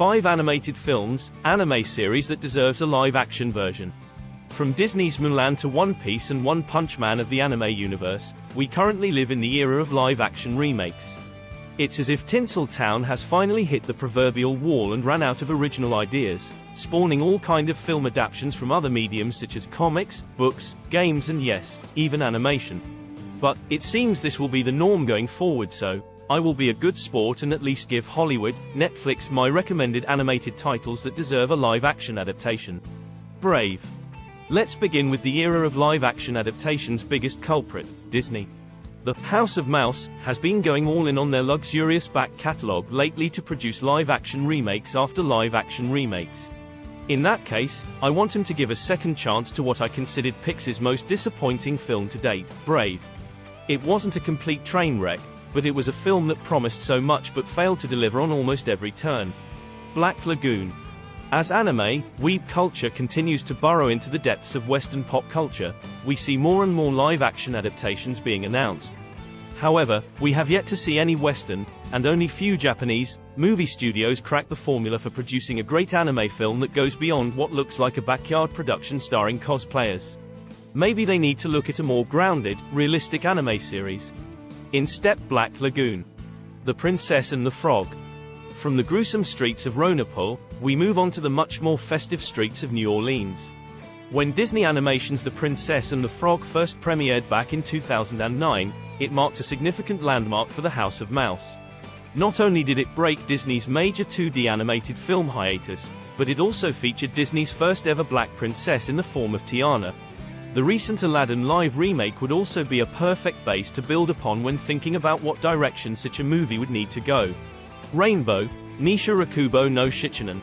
5 animated films, anime series that deserves a live-action version. From Disney's Mulan to One Piece and One Punch Man of the anime universe, we currently live in the era of live-action remakes. It's as if Tinseltown has finally hit the proverbial wall and ran out of original ideas, spawning all kind of film adaptations from other mediums such as comics, books, games and yes, even animation. But, it seems this will be the norm going forward, so I will be a good sport and at least give Hollywood, Netflix my recommended animated titles that deserve a live-action adaptation. Brave. Let's begin with the era of live-action adaptation's biggest culprit, Disney. The House of Mouse has been going all in on their luxurious back catalog lately to produce live-action remakes after live-action remakes. In that case, I want them to give a second chance to what I considered Pixar's most disappointing film to date, Brave. It wasn't a complete train wreck, but it was a film that promised so much but failed to deliver on almost every turn. Black Lagoon. As anime, weeb culture continues to burrow into the depths of Western pop culture, we see more and more live-action adaptations being announced. However, we have yet to see any Western, and only few Japanese, movie studios crack the formula for producing a great anime film that goes beyond what looks like a backyard production starring cosplayers. Maybe they need to look at a more grounded, realistic anime series. In stepped Black Lagoon. The Princess and the Frog. From the gruesome streets of Ronapol, we move on to the much more festive streets of New Orleans. When Disney Animation's The Princess and the Frog first premiered back in 2009, it marked a significant landmark for the House of Mouse. Not only did it break Disney's major 2D animated film hiatus, but it also featured Disney's first ever black princess in the form of Tiana. The recent Aladdin live remake would also be a perfect base to build upon when thinking about what direction such a movie would need to go. Rainbow, Nisha Rakubo no Shichinen.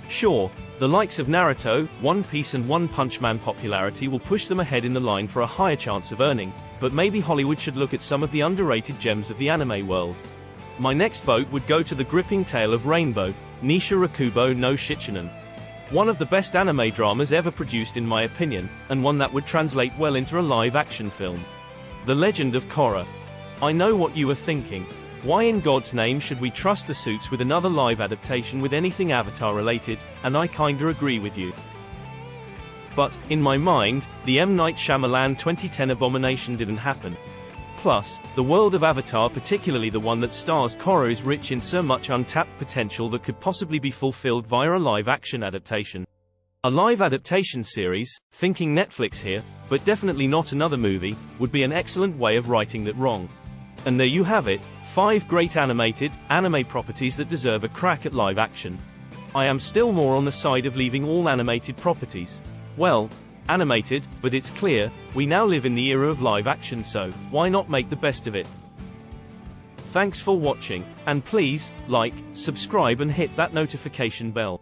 Sure, the likes of Naruto, One Piece and One Punch Man popularity will push them ahead in the line for a higher chance of earning, but maybe Hollywood should look at some of the underrated gems of the anime world. My next vote would go to the gripping tale of Rainbow, Nisha Rakubo no Shichinen. One of the best anime dramas ever produced in my opinion, and one that would translate well into a live-action film. The Legend of Korra. I know what you are thinking. Why in God's name should we trust the suits with another live adaptation with anything Avatar related, and I kinda agree with you. But, in my mind, the M. Night Shyamalan 2010 abomination didn't happen. Plus, the world of Avatar, particularly the one that stars Korra, is rich in so much untapped potential that could possibly be fulfilled via a live-action adaptation. A live adaptation series, thinking Netflix here, but definitely not another movie, would be an excellent way of righting that wrong. And there you have it, 5 great animated, anime properties that deserve a crack at live action. I am still more on the side of leaving all animated properties. Well, animated, but it's clear, we now live in the era of live action, so why not make the best of it? Thanks for watching, and please, like, subscribe and hit that notification bell.